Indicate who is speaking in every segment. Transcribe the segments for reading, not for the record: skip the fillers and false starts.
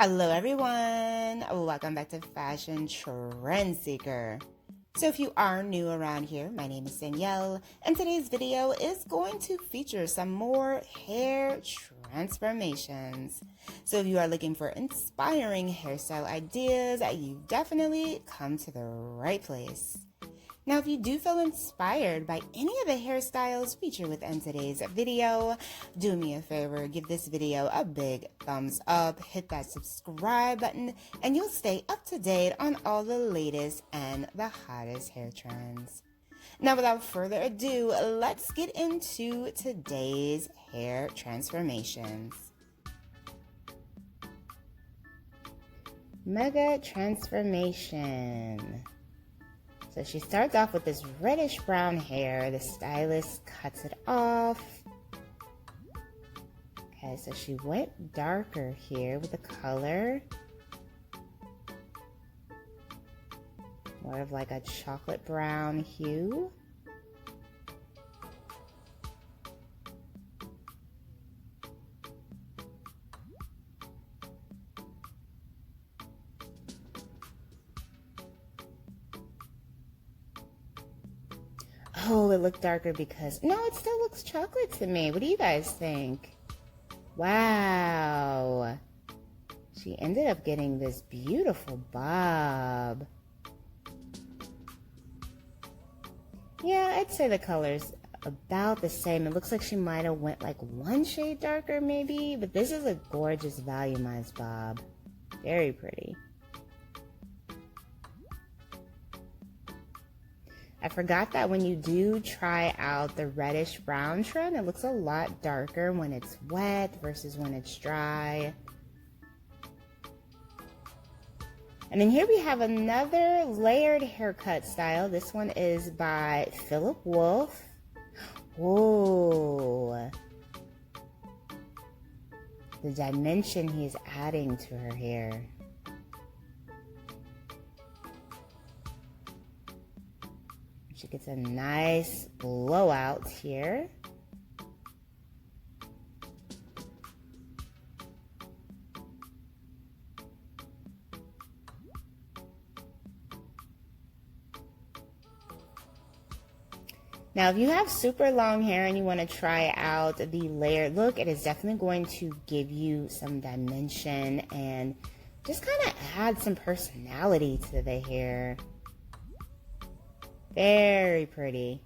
Speaker 1: Hello everyone, welcome back to Fashion Trend Seeker. So if you are new around here, my name is Danielle, and today's video is going to feature some more hair transformations. So if you are looking for inspiring hairstyle ideas, you've definitely come to the right place. Now, if you do feel inspired by any of the hairstyles featured within today's video, do me a favor, give this video a big thumbs up, hit that subscribe button, and you'll stay up to date on all the latest and the hottest hair trends. Now, without further ado, let's get into today's hair transformations. Mega transformation. So she starts off with this reddish brown hair. The stylist cuts it off. Okay, so she went darker here with the color. More of like a chocolate brown hue. Oh, it looked darker because... No, it still looks chocolate to me. What do you guys think? Wow. She ended up getting this beautiful bob. Yeah, I'd say the color's about the same. It looks like she might have went like one shade darker maybe, but this is a gorgeous volumized bob. Very pretty. I forgot that when you do try out the reddish brown trend, it looks a lot darker when it's wet versus when it's dry. And then here we have another layered haircut style. This one is by Philip Wolf. Whoa. The dimension he's adding to her hair. She gets a nice blowout here. Now, if you have super long hair and you want to try out the layered look, it is definitely going to give you some dimension and just kind of add some personality to the hair. Very pretty.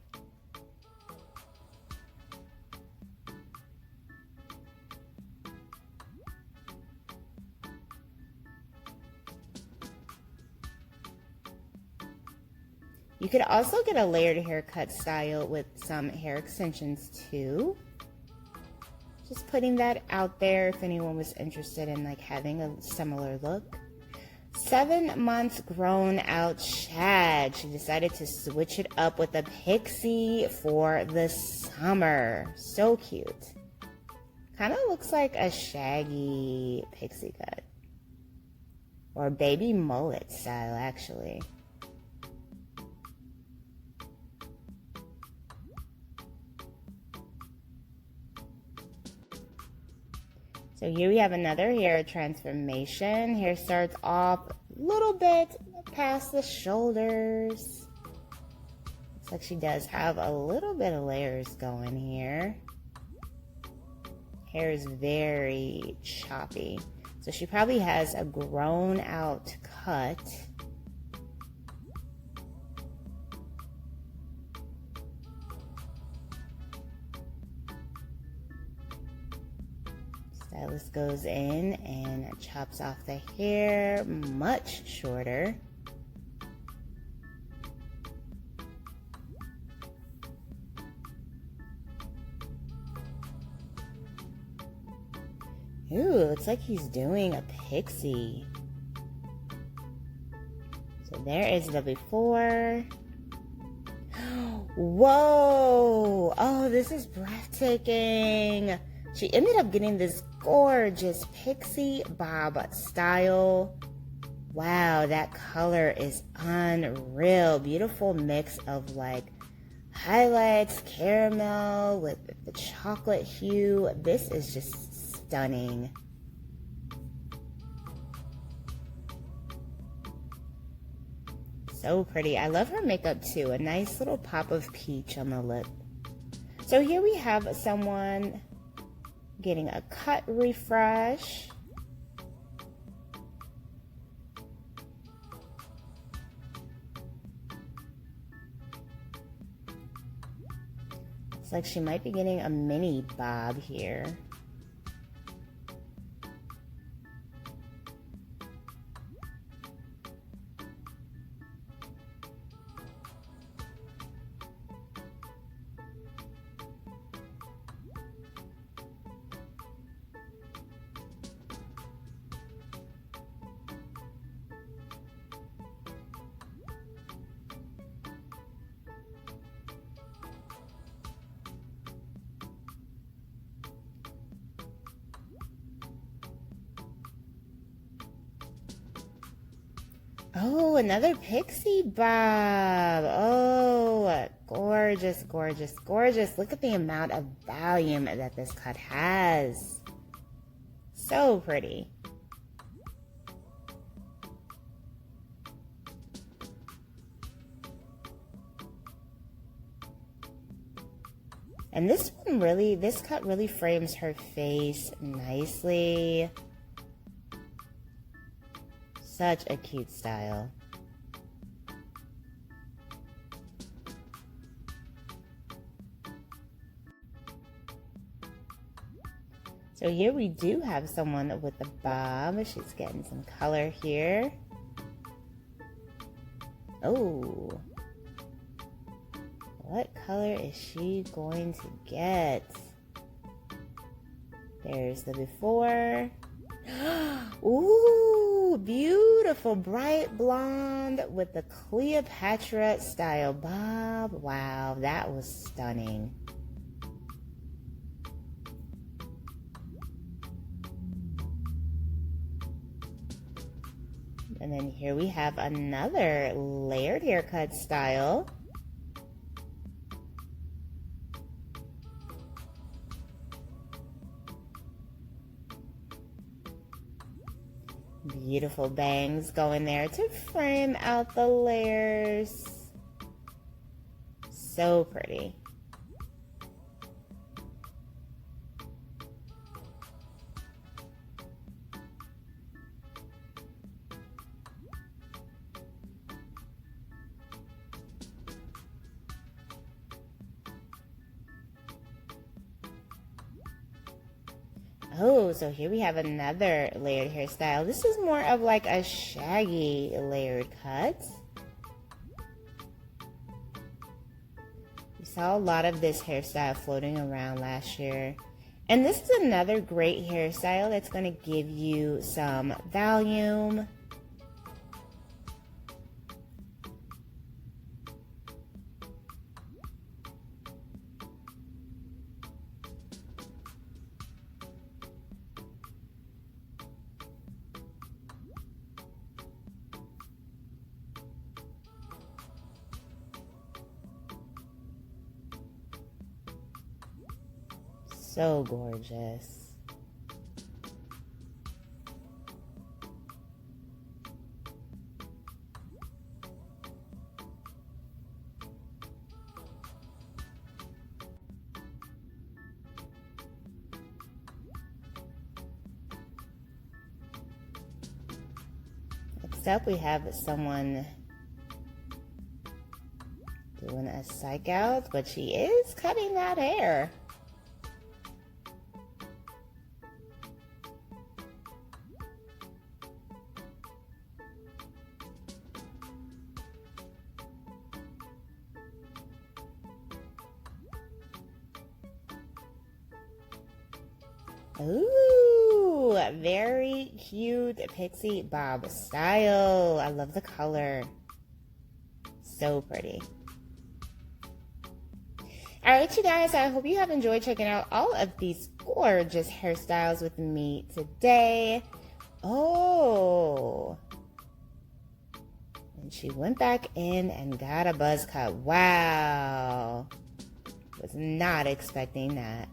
Speaker 1: You could also get a layered haircut style with some hair extensions too. Just putting that out there if anyone was interested in like having a similar look. 7 months grown out shag. She decided to switch it up with a pixie for the summer. So cute. Kind of looks like a shaggy pixie cut. Or baby mullet style, actually. So here we have another hair transformation. Hair starts off a little bit past the shoulders. Looks like she does have a little bit of layers going here. Hair is very choppy. So she probably has a grown out cut. Stylist goes in and chops off the hair much shorter. Ooh, looks like he's doing a pixie. So there is the before. Whoa! Oh, this is breathtaking. She ended up getting this gorgeous pixie bob style. Wow, that color is unreal. Beautiful mix of like highlights, caramel with the chocolate hue. This is just stunning. So pretty. I love her makeup too. A nice little pop of peach on the lip. So here we have someone getting a cut refresh. Looks like she might be getting a mini bob here. Oh, another pixie bob. Oh, gorgeous, gorgeous, gorgeous. Look at the amount of volume that this cut has. So pretty. And this cut really frames her face nicely. Such a cute style. So here we do have someone with a bob. She's getting some color here. Oh. What color is she going to get? There's the before. Ooh, beautiful bright blonde with the Cleopatra style bob. Wow, that was stunning. And then here we have another layered haircut style. Beautiful bangs going there to frame out the layers. So pretty. Oh, so here we have another layered hairstyle. This is more of like a shaggy layered cut. We saw a lot of this hairstyle floating around last year. And this is another great hairstyle that's going to give you some volume. So gorgeous. Next up, we have someone doing a psych out, but she is cutting that hair. Ooh, very cute pixie bob style. I love the color. So pretty. Alright, you guys, I hope you have enjoyed checking out all of these gorgeous hairstyles with me today. Oh. And she went back in and got a buzz cut. Wow. Was not expecting that.